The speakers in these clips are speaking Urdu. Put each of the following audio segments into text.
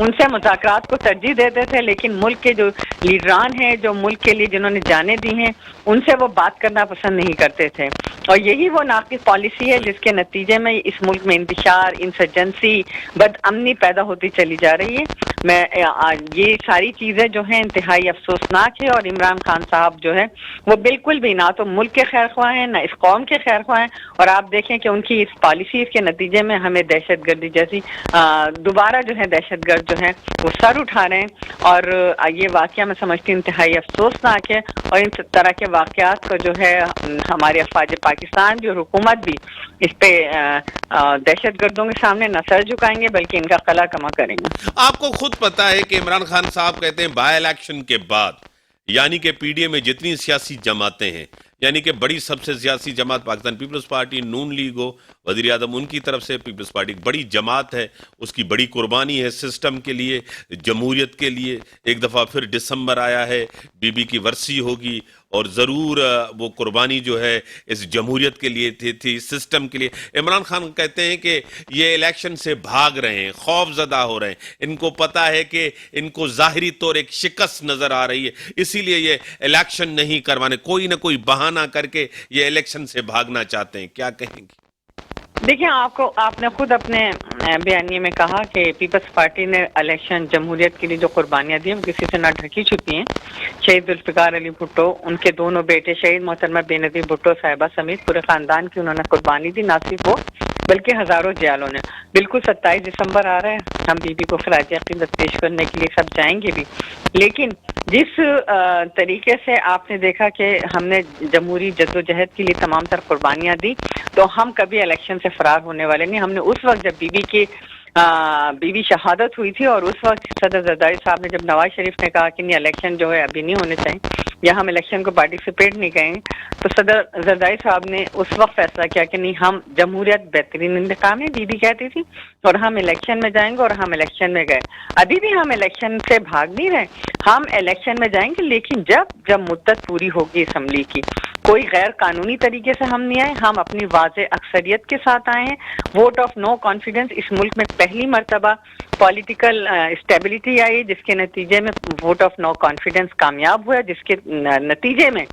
ان سے مذاکرات کو ترجیح دیتے تھے، لیکن ملک کے جو لیڈران ہیں، جو ملک کے لیے جنہوں نے جانیں دی ہیں، ان سے وہ بات کرنا پسند نہیں کرتے تھے. اور یہی وہ ناقص پالیسی ہے جس کے نتیجے میں اس ملک میں انتشار، انسرجنسی، بد امنی پیدا ہوتی چلی جا رہی ہے. میں یہ ساری چیزیں جو ہیں انتہائی افسوسناک ہے، اور عمران خان صاحب جو ہے وہ بالکل بھی نہ تو ملک کے خیر خواہ ہیں، نہ اس قوم کے خیر خواہ ہیں. اور آپ دیکھیں کہ ان کی اس پالیسیز کے نتیجے میں ہمیں دہشت گردی جیسی دوبارہ جو ہے دہشت گرد جو ہے وہ سر اٹھا رہے ہیں. اور یہ واقعہ میں سمجھتی ہوں انتہائی افسوسناک ہے. اور ان طرح کے واقعات کو جو ہے ہمارے افواج پاکستان جو حکومت بھی اس پہ دہشت گردوں کے سامنے نہ سر جھکائیں گے بلکہ ان کا قلع کما کریں گے. آپ کو خود پتا ہے کہ عمران خان صاحب کہتے ہیں بائی الیکشن کے بعد، یعنی کہ پی ڈی اے میں جتنی سیاسی جماعتیں ہیں، یعنی کہ بڑی سب سے سیاسی جماعت پاکستان پیپلز پارٹی، نون لیگ ہو، وزیر اعظم ان کی طرف سے، پیپلز پارٹی ایک بڑی جماعت ہے، اس کی بڑی قربانی ہے سسٹم کے لیے، جمہوریت کے لیے. ایک دفعہ پھر دسمبر آیا ہے، بی بی کی ورسی ہوگی، اور ضرور وہ قربانی جو ہے اس جمہوریت کے لیے تھی سسٹم کے لیے. عمران خان کہتے ہیں کہ یہ الیکشن سے بھاگ رہے ہیں، خوف زدہ ہو رہے ہیں، ان کو پتا ہے کہ ان کو ظاہری طور ایک شکست نظر آ رہی ہے، اسی لیے یہ الیکشن نہیں کروانے، کوئی نہ کوئی بہانہ کر کے یہ الیکشن سے بھاگنا چاہتے ہیں. کیا کہیں گے؟ دیکھیں، آپ نے خود اپنے بیانیے میں کہا کہ پیپلز پارٹی نے الیکشن جمہوریت کے لیے جو قربانیاں دی وہ کسی سے نہ ڈھکی چھپی ہیں. شہید ذوالفقار علی بھٹو، ان کے دونوں بیٹے شہید محترمہ بے نظیر بھٹو صاحبہ سمیت پورے خاندان کی انہوں نے قربانی دی، نہ صرف وہ بلکہ ہزاروں جیالوں نے. بالکل 27 دسمبر آ رہا ہے، ہم بی بی کو خراج عقیدت پیش کرنے کے لیے سب جائیں گے بھی. لیکن جس طریقے سے آپ نے دیکھا کہ ہم نے جمہوری جدوجہد کے لیے تمام تر قربانیاں دی، تو ہم کبھی الیکشن سے فرار ہونے والے نہیں. ہم نے اس وقت جب بی بی شہادت ہوئی تھی، اور اس وقت صدر زرداری صاحب نے جب نواز شریف نے کہا کہ نہیں الیکشن جو ہے ابھی نہیں ہونے چاہیے یا ہم الیکشن کو پارٹیسپیٹ نہیں کریں گے، تو صدر زرداری صاحب نے اس وقت فیصلہ کیا کہ نہیں، ہم جمہوریت بہترین انتخاب ہے، بی بی کہتی تھی، اور ہم الیکشن میں جائیں گے. اور ہم الیکشن میں گئے. ابھی بھی ہم الیکشن سے بھاگ نہیں رہے، ہم الیکشن میں جائیں گے، لیکن جب مدت پوری ہوگی اسمبلی کی. کوئی غیر قانونی طریقے سے ہم نہیں آئے، ہم اپنی واضح اکثریت کے ساتھ آئے ہیں. ووٹ آف نو کانفیڈنس، اس ملک میں پہلی مرتبہ پولیٹیکل اسٹیبلٹی آئی جس کے نتیجے میں ووٹ آف نو کانفیڈنس کامیاب ہوا، جس کے نتیجے میں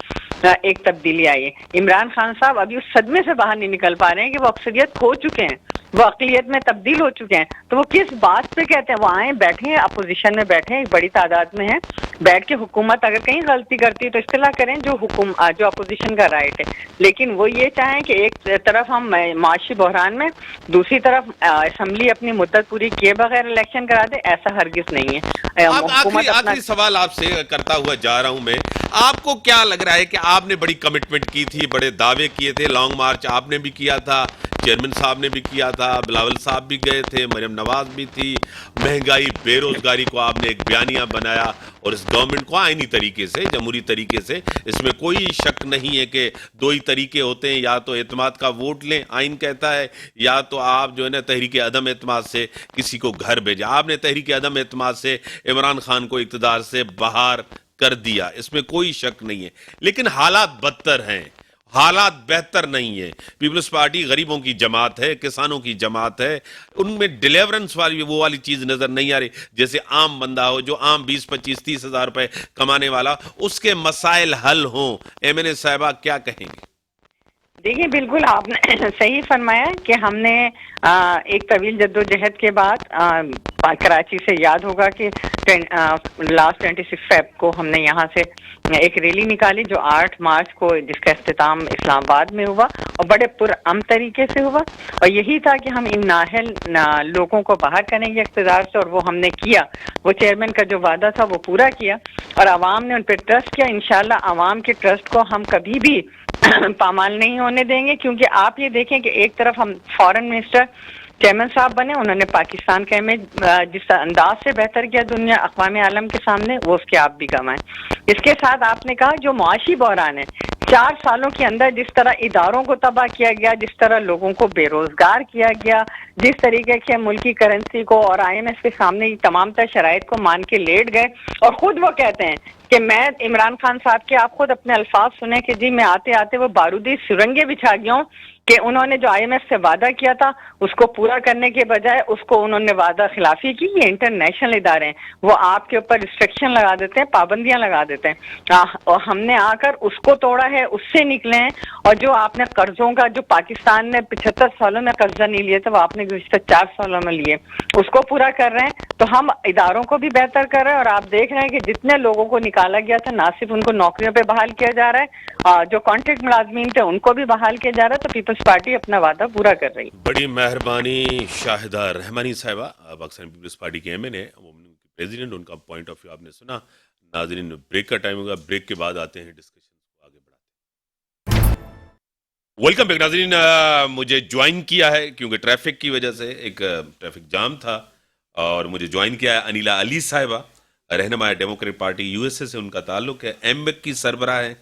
ایک تبدیلی آئی ہے. عمران خان صاحب ابھی اس صدمے سے باہر نہیں نکل پا رہے ہیں کہ وہ اکثریت کھو چکے ہیں، وہ اقلیت میں تبدیل ہو چکے ہیں. تو وہ کس بات پہ کہتے ہیں؟ وہ آئیں، بیٹھیں، اپوزیشن میں بیٹھیں، ایک بڑی تعداد میں ہیں، بیٹھ کے حکومت اگر کہیں غلطی کرتی ہے تو اصلاح کریں، جو اپوزیشن کا رائٹ ہے. لیکن وہ یہ چاہیں کہ ایک طرف ہم معاشی بحران میں، دوسری طرف اسمبلی اپنی مدت پوری کیے بغیر الیکشن کرا دے، ایسا ہرگز نہیں ہے. آخری سوال آپ سے کرتا ہوا جا رہا ہوں میں، آپ کو کیا لگ رہا ہے کہ آپ نے بڑی کمٹمنٹ کی تھی، بڑے دعوے کیے تھے، لانگ مارچ آپ نے بھی کیا تھا، چیئرمین صاحب نے بھی کیا تھا، بلاول صاحب بھی گئے تھے، مریم نواز بھی تھی، مہنگائی، بے روزگاری کو آپ نے ایک بیانیہ بنایا، اور اس گورنمنٹ کو آئینی طریقے سے، جمہوری طریقے سے، اس میں کوئی شک نہیں ہے کہ دو ہی طریقے ہوتے ہیں، یا تو اعتماد کا ووٹ لیں، آئین کہتا ہے، یا تو آپ جو ہے نا تحریک عدم اعتماد سے کسی کو گھر بھیجیں. آپ نے تحریک عدم اعتماد سے عمران خان کو اقتدار سے باہر کر دیا، اس میں کوئی شک نہیں ہے. لیکن حالات بدتر ہیں، حالات بہتر نہیں ہیں. پیپلز پارٹی غریبوں کی جماعت ہے، کسانوں کی جماعت ہے، ان میں ڈیلیورنس والی وہ والی چیز نظر نہیں آ رہی. جیسے عام بندہ ہو جو عام 20-25-30 ہزار روپے کمانے والا، اس کے مسائل حل ہوں. ایم این اے صاحبہ کیا کہیں گے؟ دیکھیے، بالکل آپ نے صحیح فرمایا کہ ہم نے ایک طویل جدوجہد کے بعد کراچی سے، یاد ہوگا کہ لاسٹ 26 فیب کو ہم نے یہاں سے ایک ریلی نکالی جو 8 مارچ کو، جس کا اختتام اسلام آباد میں ہوا اور بڑے پرامن طریقے سے ہوا. اور یہی تھا کہ ہم ان نااہل لوگوں کو باہر کریں گے اقتدار سے، اور وہ ہم نے کیا. وہ چیئرمین کا جو وعدہ تھا وہ پورا کیا، اور عوام نے ان پہ ٹرسٹ کیا. انشاءاللہ عوام کے ٹرسٹ کو ہم کبھی بھی پامال نہیں ہونے دیں گے. کیونکہ آپ یہ دیکھیں کہ ایک طرف ہم فارن منسٹر چیئرمین صاحب بنے، انہوں نے پاکستان کا امیج جس انداز سے بہتر کیا دنیا اقوام عالم کے سامنے، وہ اس کے آپ بھی کمائیں. اس کے ساتھ آپ نے کہا جو معاشی بحران ہے، 4 سالوں کے اندر جس طرح اداروں کو تباہ کیا گیا، جس طرح لوگوں کو بے روزگار کیا گیا، جس طریقے سے ملکی کرنسی کو اور آئی ایم ایف کے سامنے تمام تر شرائط کو مان کے لیٹ گئے. اور خود وہ کہتے ہیں کہ میں عمران خان صاحب کے، آپ خود اپنے الفاظ سنیں کہ جی میں آتے آتے وہ بارودی سرنگیں بچھا گیا ہوں کہ انہوں نے جو IMF سے وعدہ کیا تھا اس کو پورا کرنے کے بجائے اس کو انہوں نے وعدہ خلافی کی. یہ انٹرنیشنل ادارے ہیں, وہ آپ کے اوپر ریسٹرکشن لگا دیتے ہیں, پابندیاں لگا دیتے ہیں, اور ہم نے آ کر اس کو توڑا ہے, اس سے نکلے ہیں. اور جو آپ نے قرضوں کا, جو پاکستان نے 75 سالوں میں قرضہ نہیں لیے تھے, وہ آپ نے گزشتہ 4 سالوں میں لیے, اس کو پورا کر رہے ہیں. تو ہم اداروں کو بھی بہتر کر رہے ہیں, اور آپ دیکھ رہے ہیں کہ جتنے لوگوں کو نکالا گیا تھا نہ صرف ان کو نوکریوں پہ بحال کیا جا رہا ہے, جو کانٹریکٹ ملازمین تھے ان کو بھی بحال کیا جا رہا ہے. تو پیپلز پارٹی اپنا وعدہ پورا کر رہی ہے. بڑی مہربانی شاہدہ رحمانی صاحبہ, پاکستان پیپلز پارٹی کے MN ہے, وہ پریزیڈنٹ, ان کا پوائنٹ آف ویو آپ نے سنا. ناظرین, بریک کا ٹائم ہوگا, بریک کے بعد آتے ہیں, ڈسکشن کو آگے بڑھاتے ہیں. ویلکم بیک ناظرین. مجھے جوائن کیا ہے کیونکہ ٹریفک کی وجہ سے ایک ٹریفک جام تھا, اور مجھے جوائن کیا ہے انیلا علی صاحبہ, رہنما ڈیموکریٹ پارٹی USA سے ان کا تعلق ہے, MBEC کی سربراہ ہیں,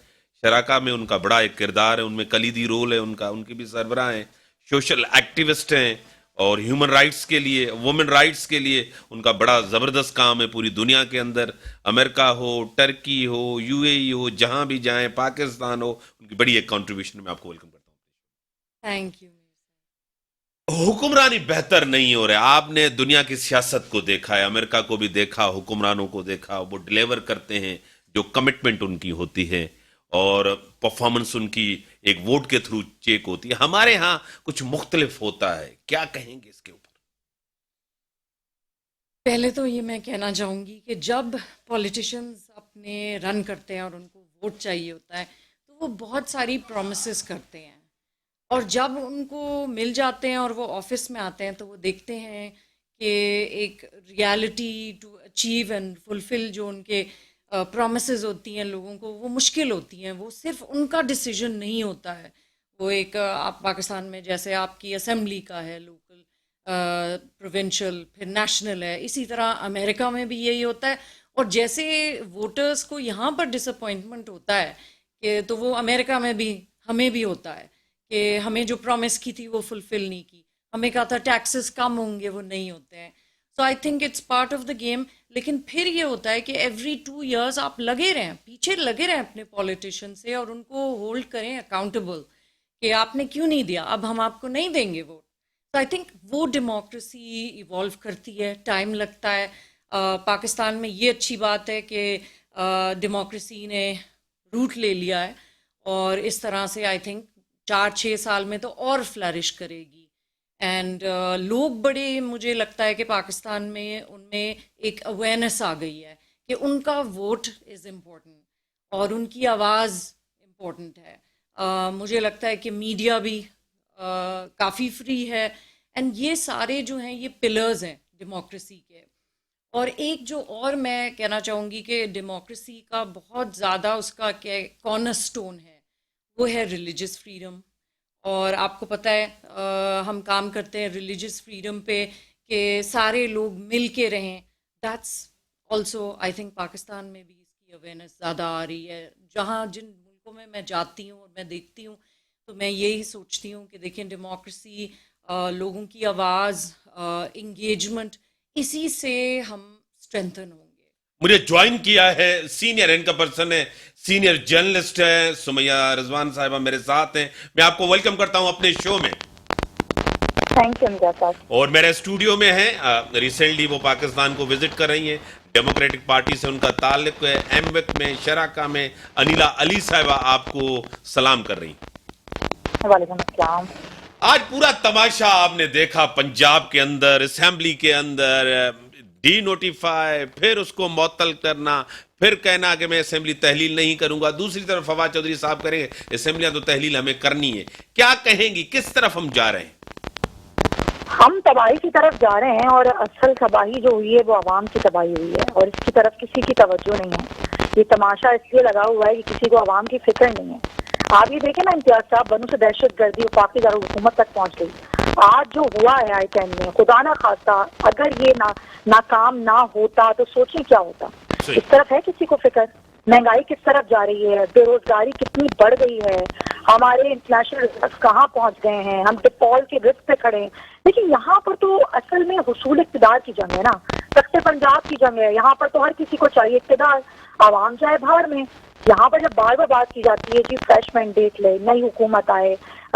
شراکا میں ان کا بڑا ایک کردار ہے, ان میں کلیدی رول ہے ان کا, ان کی بھی سربراہ ہیں, سوشل ایکٹیوسٹ ہیں, اور ہیومن رائٹس کے لیے, وومن رائٹس کے لیے ان کا بڑا زبردست کام ہے پوری دنیا کے اندر. امریکہ ہو, ٹرکی ہو, UAE ہو, جہاں بھی جائیں, پاکستان ہو, ان کی بڑی ایک کنٹریبیوشن. میں آپ کو ویلکم کرتا ہوں. Thank you. حکمرانی بہتر نہیں ہو رہا. آپ نے دنیا کی سیاست کو دیکھا ہے, امریکہ کو بھی دیکھا, حکمرانوں کو دیکھا, وہ ڈیلیور کرتے ہیں جو کمٹمنٹ ان کی ہوتی ہے, اور پرفارمنس ان کی ایک ووٹ کے تھرو چیک ہوتی ہے. ہمارے ہاں کچھ مختلف ہوتا ہے, کیا کہیں گے اس کے اوپر؟ پہلے تو یہ میں کہنا چاہوں گی کہ جب پولیٹیشنز اپنے رن کرتے ہیں اور ان کو ووٹ چاہیے ہوتا ہے تو وہ بہت ساری پرومسز کرتے ہیں, اور جب ان کو مل جاتے ہیں اور وہ آفس میں آتے ہیں تو وہ دیکھتے ہیں کہ ایک reality to achieve and fulfil جو ان کے پرومسز ہوتی ہیں لوگوں کو, وہ مشکل ہوتی ہیں. وہ صرف ان کا ڈیسیجن نہیں ہوتا ہے, وہ ایک آپ پاکستان میں جیسے آپ کی اسمبلی کا ہے, لوکل, پروونشل, پھر نیشنل ہے, اسی طرح امریکہ میں بھی یہی ہوتا ہے. اور جیسے ووٹرز کو یہاں پر ڈس اپوائنٹمنٹ ہوتا ہے کہ تو وہ امریکہ میں بھی ہمیں بھی ہوتا ہے کہ ہمیں جو پرومس کی تھی وہ فلفل نہیں کی, ہمیں کہا تھا ٹیکسز کم ہوں گے, وہ نہیں ہوتے ہیں. So I think it's part of the game. لیکن پھر یہ ہوتا ہے کہ ایوری 2 years آپ لگے رہیں, پیچھے لگے رہیں اپنے پولیٹیشین سے, اور ان کو ہولڈ کریں اکاؤنٹیبل کہ آپ نے کیوں نہیں دیا, اب ہم آپ کو نہیں دیں گے ووٹ. تو آئی تھنک وہ ڈیموکریسی ایوالو کرتی ہے, ٹائم لگتا ہے. پاکستان میں یہ اچھی بات ہے کہ ڈیموکریسی نے روٹ لے لیا ہے, اور اس طرح سے آئی تھنک 4-6 سال میں تو اور فلرش کرے گی. اینڈ لوگ بڑے, مجھے لگتا ہے کہ پاکستان میں ان میں ایک اویئرنیس آ گئی ہے کہ ان کا ووٹ از امپورٹنٹ اور ان کی آواز امپورٹنٹ ہے. مجھے لگتا ہے کہ میڈیا بھی کافی فری ہے, اینڈ یہ سارے جو ہیں یہ پلرز ہیں ڈیموکریسی کے. اور ایک جو اور میں کہنا چاہوں گی کہ ڈیموکریسی کا بہت زیادہ اس کا کیا کارنر سٹون ہے, وہ ہے ریلیجس فریڈم. اور آپ کو پتہ ہے ہم کام کرتے ہیں ریلیجس فریڈم پہ کہ سارے لوگ مل کے رہیں. That's also I think Pakistan میں بھی اس کی اویئرنیس زیادہ آ رہی ہے. جہاں جن ملکوں میں میں جاتی ہوں اور میں دیکھتی ہوں تو میں یہی سوچتی ہوں کہ دیکھیں ڈیموکریسی, لوگوں کی آواز, انگیجمنٹ, اسی سے ہم اسٹرینتھن ہوں گے. مجھے جوائن کیا ہے سینئر ان کا پرسن ہے, سینئر جرنلسٹ ہے سمیہ رضوان صاحبہ میرے ساتھ ہیں. میں آپ کو ویلکم کرتا ہوں اپنے شو میں. تھینک یو امجاد صاحب. اور میرے اسٹوڈیو میں ہیں, ریسنٹلی وہ پاکستان کو وزٹ کر رہی ہیں, ڈیموکریٹک پارٹی سے ان کا تعلق ہے, MBEC میں, شراکا میں, انیلا علی صاحبہ آپ کو سلام کر رہی ہیں. وعلیکم السلام. آج پورا تماشا آپ نے دیکھا پنجاب کے اندر, اسمبلی کے اندر ڈی نوٹیفائی, پھر اس کو معطل کرنا, پھر کہنا کہ میں اسمبلی تحلیل نہیں کروں گا. دوسری طرف فواد چودھری صاحب کریں گے اسمبلیاں تو تحلیل ہمیں کرنی ہے. کیا کہیں گی, کس طرف ہم جا رہے ہیں؟ ہم تباہی کی طرف جا رہے ہیں, اور اصل تباہی جو ہوئی ہے وہ عوام کی تباہی ہوئی ہے, اور اس کی طرف کسی کی توجہ نہیں ہے. یہ تماشا اس لیے لگا ہوا ہے کہ کسی کو عوام کی فکر نہیں ہے. آپ یہ دیکھیں نا امتیاز صاحب, بنوں سے دہشت گردی اور پاکی دارالحکومت تک پہنچ گئی. آج جو ہوا ہے آئی ٹین میں, خدا نہ خواستہ اگر یہ ناکام نہ ہوتا تو سوچیں کیا ہوتا. اس طرف ہے کسی کو فکر؟ مہنگائی کس طرف جا رہی ہے, بے روزگاری کتنی بڑھ گئی ہے, ہمارے انٹرنیشنل ریزروز کہاں پہنچ گئے ہیں, ہم ڈیفالٹ کے رسک پہ کھڑے ہیں. لیکن یہاں پر تو اصل میں حصول اقتدار کی جنگ ہے نا, تخت پنجاب کی جنگ ہے. یہاں پر تو ہر کسی کو چاہیے اقتدار, عوام چاہے باہر میں. یہاں پر جب بار بار بات کی جاتی ہے کہ فریش مینڈیٹ لے, نئی حکومت آئے,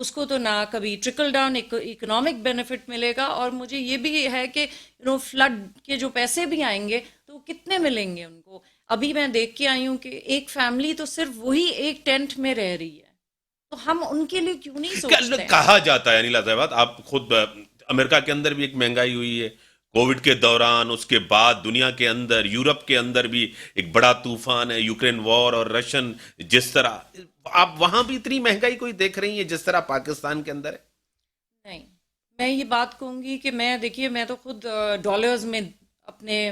اس کو تو نہ کبھی ٹرکل ڈاؤن اکنامک بینیفٹ ملے گا، اور مجھے یہ بھی ہے کہ فلڈ کے جو پیسے بھی آئیں گے تو وہ کتنے ملیں گے ان کو. ابھی میں دیکھ کے آئی ہوں کہ ایک فیملی تو صرف وہی ایک ٹینٹ میں رہ رہی ہے، تو ہم ان کے لیے کیوں نہیں سوچتے ہیں؟ کہا جاتا ہے انیلا صاحبہ، آپ خود امریکہ کے اندر بھی ایک مہنگائی ہوئی ہے کووڈ کے دوران، اس کے بعد دنیا کے اندر، یورپ کے اندر بھی ایک بڑا طوفان ہے یوکرین وار اور رشن، جس طرح آپ وہاں بھی اتنی مہنگائی کوئی دیکھ رہی ہیں جس طرح پاکستان کے اندر ہے؟ نہیں، میں یہ بات کہوں گی کہ دیکھیے میں تو خود ڈالرز میں اپنے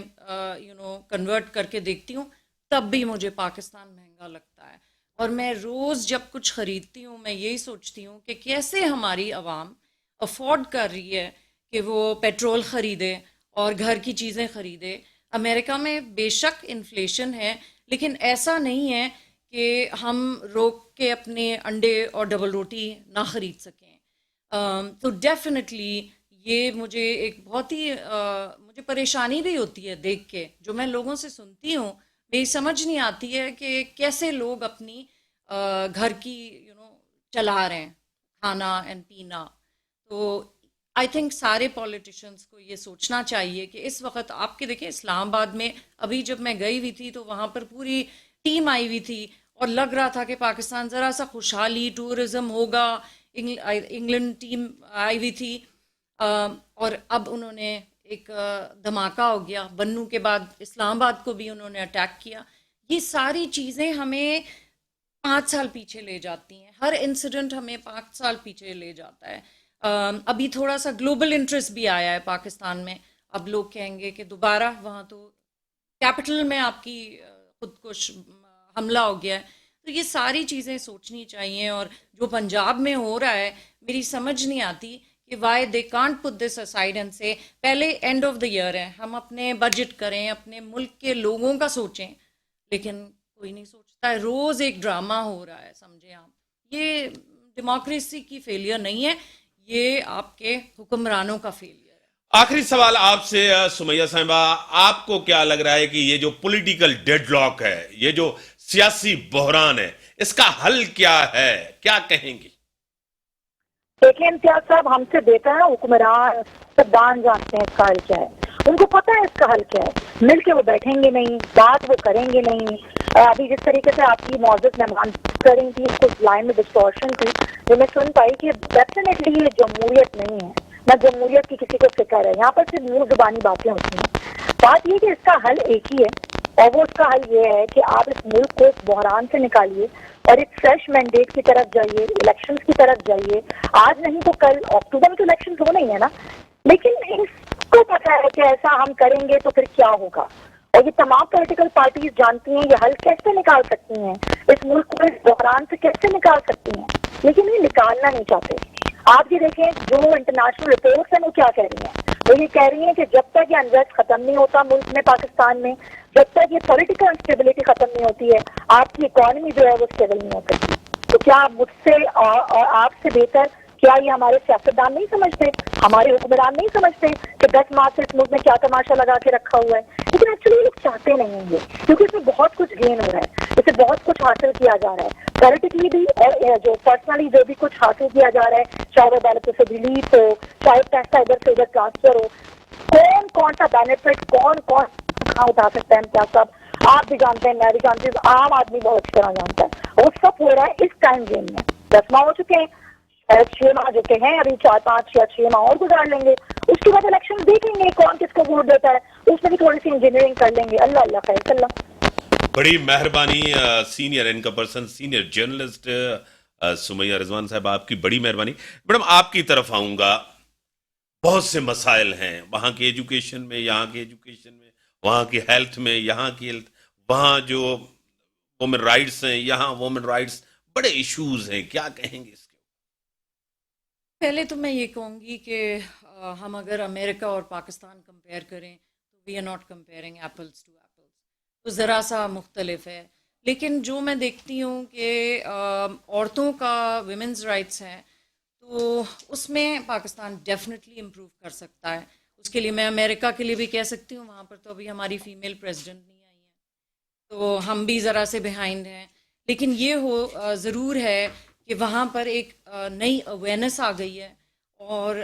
کنورٹ کر کے دیکھتی ہوں، تب بھی مجھے پاکستان مہنگا لگتا ہے. اور میں روز جب کچھ خریدتی ہوں میں یہی سوچتی ہوں کہ کیسے ہماری عوام افورڈ کر رہی ہے کہ وہ پیٹرول خریدے اور گھر کی چیزیں خریدے. امریکہ میں بے شک انفلیشن ہے، لیکن ایسا نہیں ہے کہ ہم روک کے اپنے انڈے اور ڈبل روٹی نہ خرید سکیں. تو ڈیفینیٹلی یہ مجھے ایک بہت ہی مجھے پریشانی بھی ہوتی ہے دیکھ کے، جو میں لوگوں سے سنتی ہوں میری سمجھ نہیں آتی ہے کہ کیسے لوگ اپنی گھر کی چلا رہے ہیں کھانا اینڈ پینا. تو آئی تھنک سارے پولیٹیشنس کو یہ سوچنا چاہیے کہ اس وقت آپ کے دیکھیں اسلام آباد میں ابھی جب میں گئی ہوئی تھی تو وہاں پر پوری ٹیم آئی ہوئی تھی اور لگ رہا تھا کہ پاکستان ذرا سا خوشحالی ٹورزم ہوگا. انگلینڈ ٹیم آئی ہوئی تھی اور اب انہوں نے ایک دھماکہ ہو گیا، بنوں کے بعد اسلام آباد کو بھی انہوں نے اٹیک کیا. یہ ساری چیزیں ہمیں 5 سال پیچھے لے جاتی ہیں، ہر انسیڈنٹ ہمیں 5 سال پیچھے لے جاتا ہے. ابھی تھوڑا سا گلوبل انٹرسٹ بھی آیا ہے پاکستان میں، اب لوگ کہیں گے کہ دوبارہ وہاں تو کیپٹل میں آپ کی خود کش حملہ ہو گیا ہے. تو یہ ساری چیزیں سوچنی چاہیے. اور جو پنجاب میں ہو رہا ہے میری سمجھ نہیں آتی کہ why they can't put this aside and سے پہلے اینڈ آف دا ایئر ہے، ہم اپنے بجٹ کریں، اپنے ملک کے لوگوں کا سوچیں، لیکن کوئی نہیں سوچتا ہے. روز ایک ڈرامہ ہو رہا ہے، سمجھیں آپ. یہ ڈیموکریسی کی فیلئر نہیں ہے، یہ آپ کے حکمرانوں کا فیلئر ہے. آخری سوال آپ سے سمیہ صاحبہ، آپ کو کیا لگ رہا ہے کہ یہ جو پولیٹیکل ڈیڈ لاک ہے، یہ جو سیاسی بحران ہے، اس کا حل کیا ہے؟ کیا کہیں گی؟ دیکھیں امتیاز صاحب، ہم سے بہتر ہے حکمران سردان جانتے ہیں اس کا حل کیا ہے. ان کو پتہ ہے اس کا حل کیا ہے. مل کے وہ بیٹھیں گے نہیں، بات وہ کریں گے نہیں. ابھی جس طریقے سے آپ کی معزز مہمان کریں تھی، اس کو لائن میں ڈسٹورشن تھی جو میں سن پائی کہ ڈیفینیٹلی یہ جمہوریت نہیں ہے، نہ جمہوریت کی کسی کو فکر ہے. یہاں پر صرف منہ زبانی باتیں ہوتی ہیں. بات یہ کہ اس کا حل ایک ہی ہے، اور وہ اس کا حل یہ ہے کہ آپ اس ملک کو اس بحران سے نکالیے اور ایک فریش مینڈیٹ کی طرف جائیے، الیکشنز کی طرف جائیے. آج نہیں تو کل اکتوبر میں تو الیکشنز ہونا ہی ہے نا، لیکن اس کو پتہ ہے کہ ایسا ہم کریں گے تو پھر کیا ہوگا. اور یہ تمام پولیٹیکل پارٹیز جانتی ہیں یہ حل کیسے نکال سکتی ہیں، اس ملک کو اس بحران سے کیسے نکال سکتی ہیں، لیکن یہ نکالنا نہیں چاہتے. آپ یہ دیکھیں جو انٹرنیشنل رپورٹس ہیں وہ کیا کہہ رہی ہیں. وہ یہ کہہ رہی ہیں کہ جب تک یہ انریسٹ ختم نہیں ہوتا ملک میں، پاکستان میں، جب تک یہ پولیٹیکل انسٹیبلٹی ختم نہیں ہوتی ہے، آپ کی اکانومی جو ہے وہ اسٹیبل نہیں ہو سکتی. تو کیا مجھ سے اور آپ سے بہتر کیا یہ ہمارے سیاستدان نہیں سمجھتے، ہمارے حکمران نہیں سمجھتے کہ 10 ماہ سے اس ملک میں کیا تماشا لگا کے رکھا ہوا ہے. لیکن ایکچولی لوگ چاہتے نہیں ہیں یہ، کیونکہ اس میں بہت کچھ گین ہو رہا ہے، اس سے بہت کچھ حاصل کیا جا رہا ہے پولیٹیکلی بھی، اور جو پرسنلی جو بھی کچھ حاصل کیا جا رہا ہے، چاہے وہ عدالتوں سے ریلیف ہو، چاہے پیسہ ادھر سے ادھر ٹرانسفر ہو. کون سا بینیفٹ کون کہاں اٹھا سکتا ہے امتیاز صاحب، آپ بھی جانتے ہیں، میں بھی جانتی ہوں، عام آدمی بہت اچھی طرح جانتا ہے. وہ سب ہو رہا ہے اس ٹائم گیم میں. 10 ماہ ہو چکے ہیں، 6 ماہ جو کہ ہیں، ابھی 4 5 یا 6 ماہ اور گزار لیں گے. اس کے بعد الیکشن دیکھیں گے کون کس کو ووٹ دیتا ہے، اس میں بھی تھوڑی سی انجینئرنگ کر لیں گے. اللہ اللہ خیر اللہ. بڑی مہربانی سینئر ان کا پرسن، سینئر جرنلسٹ سمیہ رضوان صاحب، آپ کی بڑی مہربانی. میڈم آپ کی طرف آؤں گا. بہت سے مسائل ہیں وہاں کی ایجوکیشن میں، یہاں کی ایجوکیشن میں، وہاں کی ہیلتھ میں، یہاں کی ہیلتھ، وہاں جو وومن رائٹس ہیں، یہاں وومن رائٹس، بڑے ایشوز ہیں. کیا کہیں گے اس کے؟ پہلے تو میں یہ کہوں گی کہ ہم اگر امریکہ اور پاکستان کمپیئر کریں تو we are not comparing apples to apples, تو ذرا سا مختلف ہے. لیکن جو میں دیکھتی ہوں کہ عورتوں کا ویمنز رائٹس ہیں تو اس میں پاکستان ڈیفینیٹلی امپروو کر سکتا ہے. اس کے لیے میں امریکہ کے لیے بھی کہہ سکتی ہوں، وہاں پر تو ابھی ہماری فیمیل پریزیڈنٹ نہیں آئی ہیں، تو ہم بھی ذرا سے بیہائنڈ ہیں. لیکن یہ ضرور ہے کہ وہاں پر ایک نئی اویئرنیس آ گئی ہے اور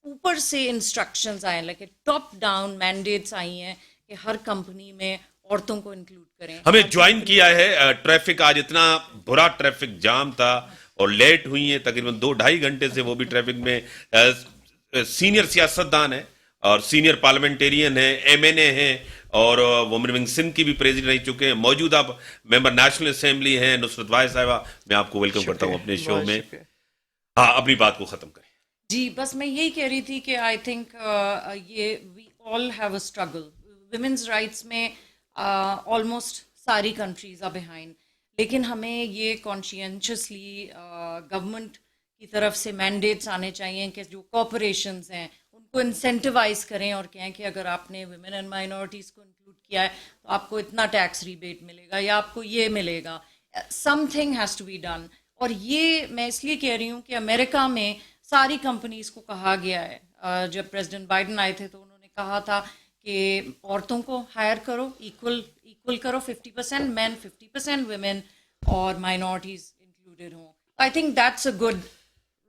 اوپر سے انسٹرکشنز آئے لگے ٹاپ ڈاؤن مینڈیٹس آئی ہیں کہ ہر کمپنی میں عورتوں کو انکلوڈ کریں. ہمیں جوائن کیا ہے ٹریفک آج اتنا برا ٹریفک جام تھا اور لیٹ ہوئی ہیں تقریباً 2-2.5 گھنٹے سے وہ بھی ٹریفک میں. سینئر سیاستدان ہیں اور سینئر پارلیمنٹیرین ہیں, ایم این اے ہیں اور وومن ونگ سندھ کی بھی پریزیڈنٹ رہ چکے ہیں, موجودہ ممبر نیشنل اسمبلی ہیں نصرت واحد صاحبہ. میں آپ کو ویلکم کرتا ہوں اپنے شو میں. ہاں اپنی بات کو ختم کریں. جی بس میں یہی کہہ رہی تھی کہ آئی تھنک یہ we all have a struggle. Women's rights میں آلموسٹ ساری کنٹریز آر بیہائنڈ, لیکن ہمیں یہ کانشینشیسلی گورنمنٹ کی طرف سے مینڈیٹس آنے چاہیے کہ جو کارپوریشنز ہیں ان کو انسینٹیوائز کریں اور کہیں کہ اگر آپ نے ویمن اینڈ مائنورٹیز کو انکلوڈ کیا ہے تو آپ کو اتنا ٹیکس ریبیٹ ملے گا یا آپ کو یہ ملے گا. Something has to be done. اور یہ میں اس لیے کہہ رہی ہوں کہ امریکہ میں ساری کمپنیز کو کہا گیا ہے, جب پریزیڈنٹ بائیڈن آئے تھے تو انہوں نے کہا تھا کہ عورتوں کو ہائر کرو, ایکول کرو, 50% مین 50% ویمن اور مائنورٹیز انکلوڈیڈ ہوں. I think that's a good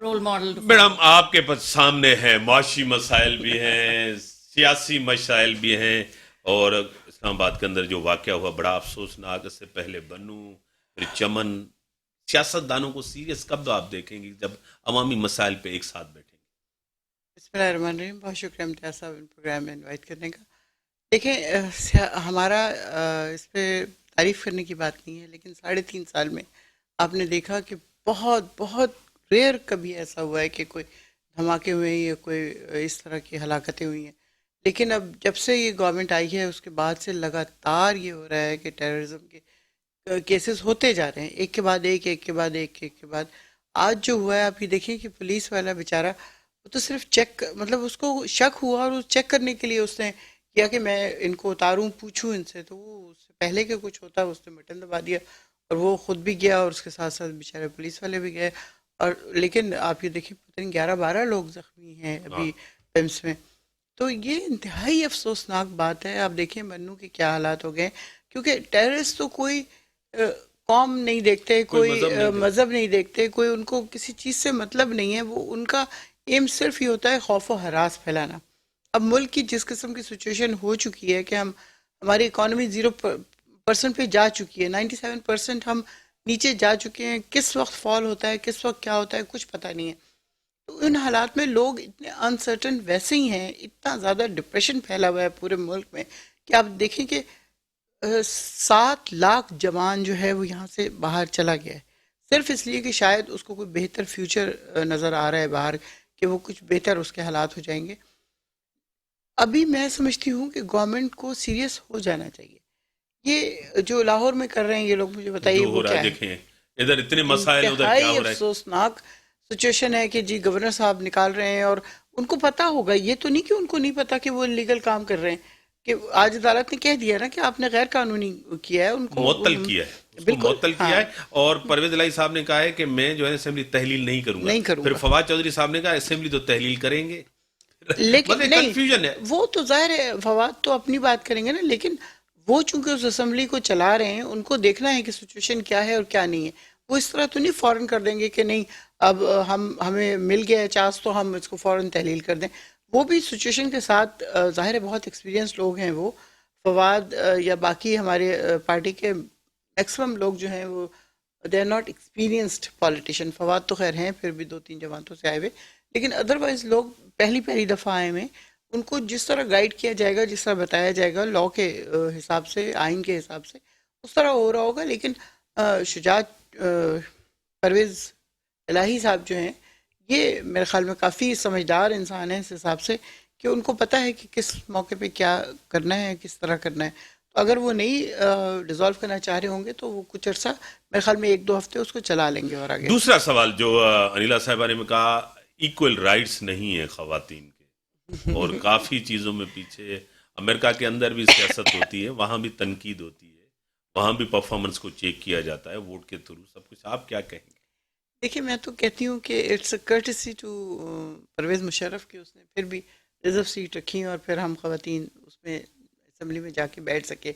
role model. Madam آپ کے سامنے ہیں معاشی مسائل بھی ہیں, سیاسی مسائل بھی ہیں, اور اسلام آباد کے اندر جو واقعہ ہوا بڑا افسوسناک. اس سے پہلے بنو پھر چمن, سیاست دانوں کو سیریس کب آپ دیکھیں گے جب عوامی مسائل پہ ایک ساتھ بیٹھیں گے؟ بسم اللہ الرحمن الرحیم. بہت شکریہ امتیاز صاحب پروگرام میں انوائٹ کرنے کا. دیکھیں ہمارا اس پہ تعریف کرنے کی بات نہیں ہے, لیکن 3.5 سال میں آپ نے دیکھا کہ بہت بہت ریئر کبھی ایسا ہوا ہے کہ کوئی دھماکے ہوئے ہیں یا کوئی اس طرح کی ہلاکتیں ہوئی ہیں. لیکن اب جب سے یہ گورنمنٹ آئی ہے اس کے بعد سے لگاتار یہ ہو رہا ہے کہ ٹیررزم کے کیسز ہوتے جا رہے ہیں, ایک کے بعد ایک, ایک کے بعد ایک, ایک کے بعد. آج جو ہوا ہے آپ یہ دیکھیں کہ پولیس والا بیچارہ وہ تو صرف چیک, مطلب اس کو شک ہوا اور چیک کرنے کے لیے اس نے کیا کہ میں ان کو اتاروں, پوچھوں ان سے, تو وہ اس سے پہلے کہ کچھ ہوتا اس نے بٹن دبا دیا اور وہ خود بھی گیا اور اس کے ساتھ ساتھ بیچارے پولیس والے بھی گئے. اور لیکن آپ یہ دیکھیں پتہ نہیں 11-12 لوگ زخمی ہیں ابھی پیمس میں. تو یہ انتہائی افسوسناک بات ہے. آپ دیکھیں منو کے کیا حالات ہو گئے, کیونکہ ٹیررسٹ تو کوئی قوم نہیں دیکھتے, کوئی مذہب نہیں دیکھتے, کوئی ان کو کسی چیز سے مطلب نہیں ہے. وہ ان کا ایم صرف یہ ہوتا ہے خوف و ہراس پھیلانا. اب ملک کی جس قسم کی سچویشن ہو چکی ہے کہ ہماری اکانومی 0% پہ جا چکی ہے, 97% ہم نیچے جا چکے ہیں. کس وقت فال ہوتا ہے, کس وقت کیا ہوتا ہے, کچھ پتہ نہیں ہے. تو ان حالات میں لوگ اتنے انسرٹن ویسے ہی ہیں, اتنا زیادہ ڈپریشن پھیلا ہوا ہے پورے ملک میں کہ آپ دیکھیں کہ 7 لاکھ جوان جو ہے وہ یہاں سے باہر چلا گیا ہے, صرف اس لیے کہ شاید اس کو کوئی بہتر فیوچر نظر آ رہا ہے باہر, کہ وہ کچھ بہتر اس کے حالات ہو جائیں گے. ابھی میں سمجھتی ہوں کہ گورنمنٹ کو سیریس ہو جانا چاہیے. یہ جو لاہور میں کر رہے ہیں یہ لوگ, مجھے بتائیے وہ کیا ہے. ادھر اتنے مسائل, ادھر کیا ہو رہا ہے. افسوسناک سچویشن ہے کہ جی گورنر صاحب نکال رہے ہیں اور ان کو پتا ہوگا, یہ تو نہیں کہ ان کو نہیں پتا کہ وہ لیگل کام کر رہے ہیں, کہ آج عدالت نے کہہ دیا نا کہ آپ نے غیر قانونی کیا ہے, ان کو معطل کیا ہے, معطل کیا ہے. اور پرویز الہی صاحب نے کہا ہے کہ میں جو ہے اسمبلی تحلیل نہیں کروں گا. پھر فواد چودھری صاحب نے کہا اسمبلی تو تحلیل کریں گے. لیکن نہیں, وہ تو ظاہر ہے فواد تو اپنی بات کریں گے نا, لیکن وہ چونکہ اس اسمبلی کو چلا رہے ہیں, ان کو دیکھنا ہے کہ سچویشن کیا ہے اور کیا نہیں ہے. وہ اس طرح تو نہیں فوراً کر دیں گے کہ نہیں اب ہمیں مل گیا ہے چانس تو ہم اس کو فوراً تحلیل کر دیں. وہ بھی سچویشن کے ساتھ ظاہر ہے بہت ایکسپیرینس لوگ ہیں وہ, فواد یا باقی ہمارے پارٹی کے میکسیمم لوگ جو ہیں وہ they are not experienced politician. Fawad تو خیر ہیں, پھر بھی 2-3 جماعتوں سے آئے ہوئے, لیکن ادروائز لوگ پہلی دفعہ آئے ہوئے. ان کو جس طرح گائیڈ کیا جائے گا, جس طرح بتایا جائے گا لا کے حساب سے, آئین کے حساب سے, اس طرح ہو رہا ہوگا. لیکن شجاعت پرویز الہی صاحب جو ہیں یہ میرے خیال میں کافی سمجھدار انسان ہیں اس حساب سے کہ ان کو پتہ ہے کہ کس موقع پہ کیا کرنا ہے, کس طرح کرنا ہے. تو اگر وہ نہیں ڈیزالو کرنا چاہ رہے ہوں گے تو وہ کچھ عرصہ میرے خیال میں 1-2 ہفتے اس کو چلا لیں گے. اور آگے دوسرا سوال جو انیلا صاحبہ نے کہا, ایکول رائٹس نہیں ہیں خواتین کے, اور کافی چیزوں میں پیچھے. امریکہ کے اندر بھی سیاست ہوتی ہے, وہاں بھی تنقید ہوتی ہے, وہاں بھی پرفارمنس کو چیک کیا جاتا ہے ووٹ کے تھرو سب کچھ. آپ کیا کہیں گے؟ دیکھیے میں تو کہتی ہوں کہ it's a courtesy to Pervez Musharraf کہ اس نے پھر بھی ریزرو سیٹ رکھی اور پھر ہم خواتین اس میں اسمبلی میں جا کے بیٹھ سکے.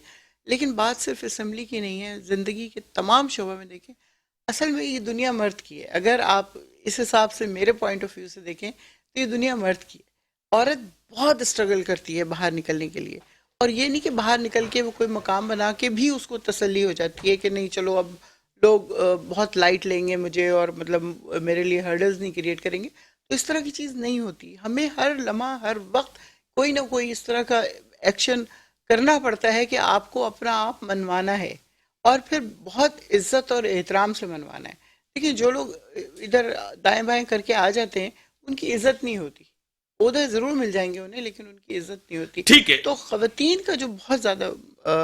لیکن بات صرف اسمبلی کی نہیں ہے, زندگی کے تمام شعبہ میں دیکھیں اصل میں یہ دنیا مرد کی ہے. اگر آپ اس حساب سے میرے پوائنٹ آف ویو سے دیکھیں تو یہ دنیا مرد کی ہے. عورت بہت اسٹرگل کرتی ہے باہر نکلنے کے لیے, اور یہ نہیں کہ باہر نکل کے وہ کوئی مقام بنا کے بھی اس کو تسلی ہو جاتی ہے کہ نہیں چلو اب لوگ بہت لائٹ لیں گے مجھے اور مطلب میرے لیے ہرڈلز نہیں کریٹ کریں گے. تو اس طرح کی چیز نہیں ہوتی. ہمیں ہر لمحہ ہر وقت کوئی نہ کوئی اس طرح کا ایکشن کرنا پڑتا ہے کہ آپ کو اپنا آپ منوانا ہے, اور پھر بہت عزت اور احترام سے منوانا ہے. دیکھیں جو لوگ ادھر دائیں بائیں کر کے آ جاتے ہیں ان کی عزت نہیں ہوتی. عہدے ضرور مل جائیں گے انہیں لیکن ان کی عزت نہیں ہوتی. ٹھیک ہے. تو خواتین کا جو بہت زیادہ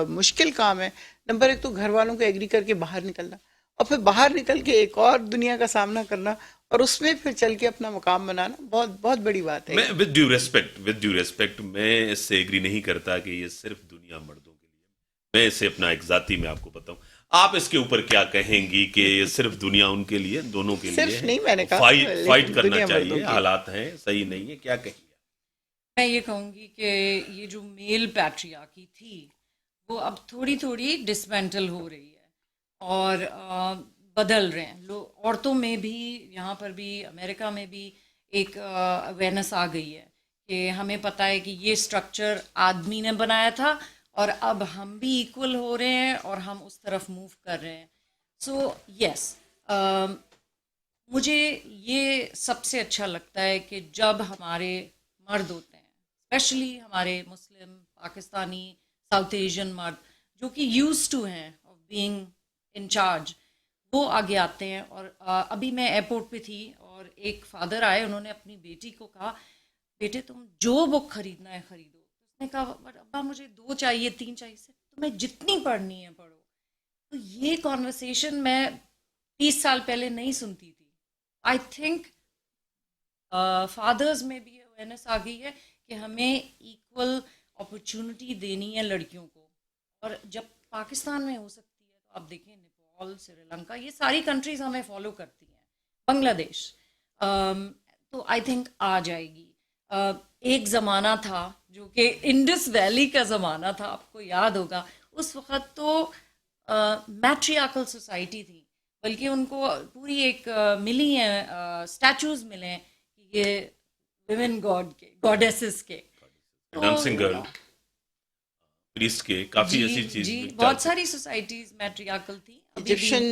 مشکل کام ہے, نمبر ایک تو گھر والوں کو ایگری کر کے باہر نکلنا, اور پھر باہر نکل کے ایک اور دنیا کا سامنا کرنا, اور اس میں پھر چل کے اپنا مقام بنانا بہت بہت بڑی بات ہے. میں ود ڈیو ریسپیکٹ میں اس سے ایگری نہیں کرتا کہ یہ صرف دنیا مردوں کے لیے. میں اسے اپنا ایک ذاتی میں آپ کو بتاؤں, آپ اس کے اوپر کیا کہیں گی کہ یہ صرف دنیا ان کے لیے, دونوں کے لیے صرف نہیں, میں نے کہا فائٹ کرنا چاہیے, حالات ہیں صحیح نہیں ہے, کیا کہیں گے؟ میں یہ کہوں گی کہ یہ جو میل پیٹریارکی تھی وہ اب تھوڑی تھوڑی ڈسمینٹل ہو رہی ہے اور بدل رہے ہیں لوگ. عورتوں میں بھی, یہاں پر بھی, امریکہ میں بھی ایک اویئرنیس آ گئی ہے کہ ہمیں پتہ ہے کہ یہ اسٹرکچر آدمی نے بنایا تھا اور اب ہم بھی ایکول ہو رہے ہیں اور ہم اس طرف موو کر رہے ہیں. سو یس, مجھے یہ سب سے اچھا لگتا ہے کہ جب ہمارے مرد ہوتے ہیں, اسپیشلی ہمارے مسلم, پاکستانی, ساؤتھ ایشین مرد جو کہ یوز ٹو ہیں آف بینگ ان چارج, وہ آگے آتے ہیں. اور ابھی میں ایئرپورٹ پہ تھی اور ایک فادر آئے, انہوں نے اپنی بیٹی کو کہا بیٹے تم جو بک خریدنا ہے خریدو. اس نے کہا ابا مجھے 2 چاہیے 3 چاہیے. سے تمہیں جتنی پڑھنی ہے پڑھو. تو یہ کانورسیشن میں 30 سال پہلے نہیں سنتی تھی. آئی تھنک فادرز میں بھی اویئرنیس آ گئی ہے کہ ہمیں ایکول اپرچونٹی دینی ہے لڑکیوں کو. اور جب پاکستان میں ہو سکتی ہے تو آپ دیکھیں نیپال, سری لنکا, یہ ساری کنٹریز ہمیں فالو کرتی ہیں, بنگلہ دیش, تو آئی تھنک آ جائے گی. ایک زمانہ تھا جو کہ انڈس ویلی کا زمانہ تھا, آپ کو یاد ہوگا. اس وقت تو میٹریارکل سوسائٹی تھی, بلکہ ان کو پوری ایک ملی ہیں اسٹیچوز ملے ہیں کہ یہ ویمن گاڈ کے, گاڈیسز کے, ڈانسنگ گرل, پریسٹ کے, کافی ایسی چیز. جی بہت ساری سوسائٹیز میٹریارکل تھیں. ایجپشن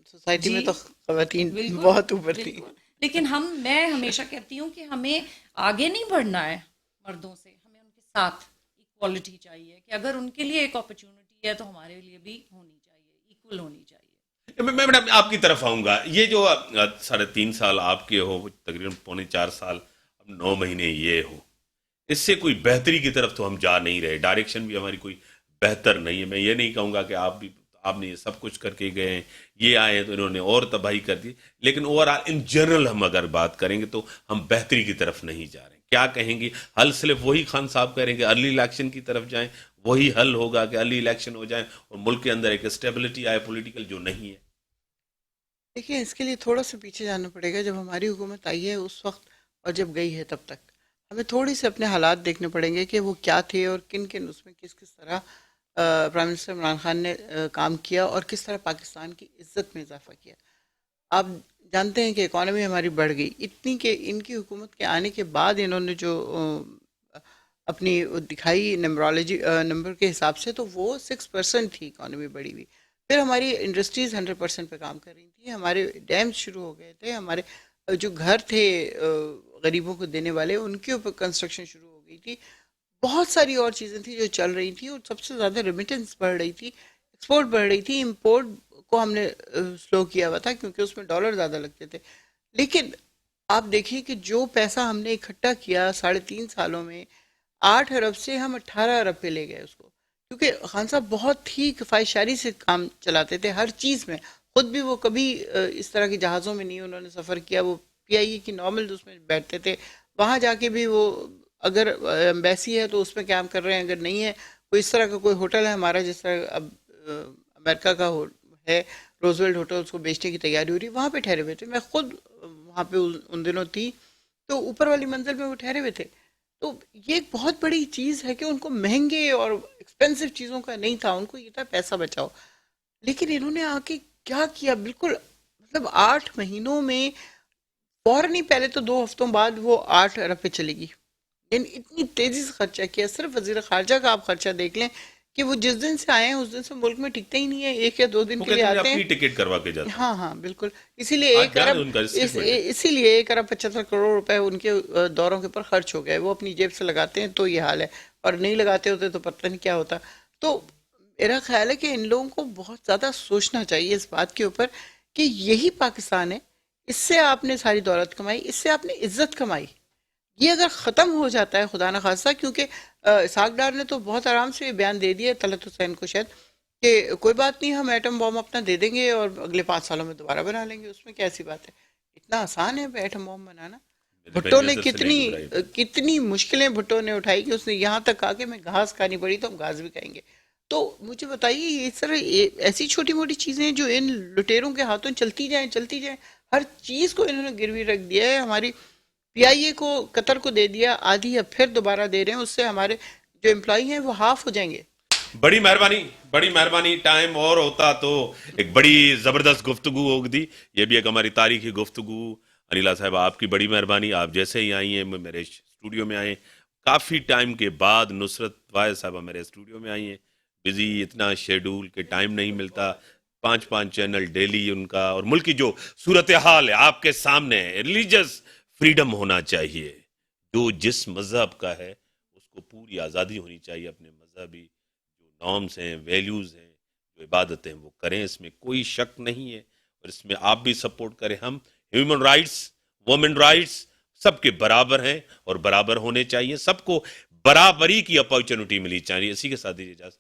سوسائٹی میں تو خواتین بہت اوپر تھی. لیکن میں ہمیشہ کہتی ہوں کہ ہمیں آگے نہیں بڑھنا ہے مردوں سے, ہمیں ان کے ساتھ ایکوالٹی چاہیے کہ اگر ان کے لیے ایک اپرچونٹی ہے تو ہمارے لیے بھی ہونی چاہیے, ایکول ہونی چاہیے. میں آپ کی طرف آؤں گا. یہ جو 3.5 سال آپ کے ہو, تقریباً 3.25 سال, اب 9 مہینے یہ ہو, اس سے کوئی بہتری کی طرف تو ہم جا نہیں رہے. ڈائریکشن بھی ہماری کوئی بہتر نہیں ہے. میں یہ نہیں کہوں گا کہ آپ نے یہ سب کچھ کر کے گئے ہیں, یہ آئے ہیں تو انہوں نے اور تباہی کر دی, لیکن اوور آل ان جنرل ہم اگر بات کریں گے تو ہم بہتری کی طرف نہیں جا رہے ہیں. کیا کہیں گی؟ حل صرف وہی خان صاحب کہہ رہے ہیں کہ ارلی الیکشن کی طرف جائیں, وہی حل ہوگا کہ ارلی الیکشن ہو جائیں اور ملک کے اندر ایک اسٹیبلٹی آئے پولیٹیکل, جو نہیں ہے. دیکھیں اس کے لیے تھوڑا سا پیچھے جانا پڑے گا. جب ہماری حکومت آئی ہے اس وقت اور جب گئی ہے تب تک ہمیں تھوڑی سے اپنے حالات دیکھنے پڑیں گے کہ وہ کیا تھے اور کن اس میں کس طرح پرائم منسٹر عمران خان نے کام کیا اور کس طرح پاکستان کی عزت میں اضافہ کیا. آپ جانتے ہیں کہ اکانومی ہماری بڑھ گئی اتنی کہ ان کی حکومت کے آنے کے بعد انہوں نے جو اپنی دکھائی نمبر کے حساب سے, تو وہ 6% تھی اکانومی بڑھی ہوئی. پھر ہماری انڈسٹریز 100% پہ کام کر رہی تھیں, ہمارے ڈیمز شروع ہو گئے تھے, ہمارے جو گھر تھے غریبوں کو دینے والے ان کے اوپر کنسٹرکشن شروع ہو گئی تھی. بہت ساری اور چیزیں تھیں جو چل رہی تھیں, اور سب سے زیادہ ریمیٹنس بڑھ رہی تھی, ایکسپورٹ بڑھ رہی تھی. امپورٹ کو ہم نے سلو کیا ہوا تھا کیونکہ اس میں ڈالر زیادہ لگتے تھے. لیکن آپ دیکھیں کہ جو پیسہ ہم نے اکٹھا کیا 3.5 سالوں میں, 8 ارب سے ہم 18 ارب پہ لے گئے اس کو, کیونکہ خان صاحب بہت ہی کفایت شاری سے کام چلاتے تھے ہر چیز میں. خود بھی وہ کبھی اس طرح کے جہازوں میں نہیں انہوں نے سفر کیا, وہ پی آئی اے کی نارمل اس میں بیٹھتے تھے. وہاں جا کے بھی وہ اگر ایمبیسی ہے تو اس میں قیام کر رہے ہیں, اگر نہیں ہے کوئی اس طرح کا کوئی ہوٹل ہے ہمارا جس طرح اب امریکہ کا ہے روزویلٹ ہوٹل, اس کو بیچنے کی تیاری ہو رہی, وہاں پہ ٹھہرے ہوئے تھے. میں خود وہاں پہ ان دنوں تھی تو اوپر والی منزل میں وہ ٹھہرے ہوئے تھے. تو یہ ایک بہت بڑی چیز ہے کہ ان کو مہنگے اور ایکسپینسو چیزوں کا نہیں تھا, ان کو یہ تھا پیسہ بچاؤ. لیکن انہوں نے آ کے کیا کیا, بالکل مطلب 8 مہینوں میں فوراً ہی پہلے تو 2 ہفتوں بعد وہ 8 ارب پہ چلے گی. یعنی اتنی تیزی سے خرچہ کیا. صرف وزیر خارجہ کا آپ خرچہ دیکھ لیں کہ وہ جس دن سے آئے ہیں اس دن سے ملک میں ٹکتے ہی نہیں ہے. 1 یا 2 دن کے لیے آتے ہیں, ٹکٹ کروا کے جاتے ہیں. ہاں ہاں بالکل. اسی لیے 1 ارب 75 کروڑ روپے ان کے دوروں کے اوپر خرچ ہو گئے. وہ اپنی جیب سے لگاتے ہیں تو یہ حال ہے, اور نہیں لگاتے ہوتے تو پتہ نہیں کیا ہوتا. تو میرا خیال ہے کہ ان لوگوں کو بہت زیادہ سوچنا چاہیے اس بات کے اوپر کہ یہی پاکستان ہے. اس سے آپ نے ساری دولت کمائی, اس سے آپ نے عزت کمائی. یہ اگر ختم ہو جاتا ہے خدا نخواستہ, کیونکہ اسحاق ڈار نے تو بہت آرام سے یہ بیان دے دیا طلعت حسین کو شاید کہ کوئی بات نہیں, ہم ایٹم بم اپنا دے دیں گے اور اگلے 5 سالوں میں دوبارہ بنا لیں گے. اس میں کیسی بات ہے؟ اتنا آسان ہے ایٹم بم بنانا. بھٹو نے کتنی مشکلیں بھٹو نے اٹھائی کہ اس نے یہاں تک کہا کہ میں گھاس کھانی پڑی تو ہم گھاس بھی کھائیں گے. تو مجھے بتائیے اس طرح ایسی چھوٹی موٹی چیزیں جو ان لٹیروں کے ہاتھوں چلتی جائیں. ہر چیز کو انہوں نے گروی رکھ دیا ہے. ہماری پی آئی اے کو قطر کو دے دیا, آدھی اب پھر دوبارہ دے رہے ہیں. اس سے ہمارے جو امپلائی ہیں وہ ہاف ہو جائیں گے. بڑی مہربانی. ٹائم اور ہوتا تو ایک بڑی زبردست گفتگو ہوگی. یہ بھی ایک ہماری تاریخی گفتگو. انیلا صاحب آپ کی بڑی مہربانی, آپ جیسے ہی آئی ہیں میرے اسٹوڈیو میں آئے. کافی ٹائم کے بعد نصرت واحد صاحبہ میرے اسٹوڈیو میں آئی ہیں. بزی اتنا شیڈول کہ ٹائم نہیں ملتا. 5 چینل ڈیلی ان کا, اور ملک کی جو صورتحال ہے آپ کے سامنے ہے. ریلیجس فریڈم ہونا چاہیے. جو جس مذہب کا ہے اس کو پوری آزادی ہونی چاہیے. اپنے مذہبی جو نارمز ہیں, ویلیوز ہیں, جو عبادتیں وہ کریں, اس میں کوئی شک نہیں ہے. اور اس میں آپ بھی سپورٹ کریں. ہم ہیومن رائٹس, وومن رائٹس سب کے برابر ہیں اور برابر ہونے چاہیے. سب کو برابری کی اپارچونٹی ملی چاہیے. اسی کے ساتھ دیجیے اجازت.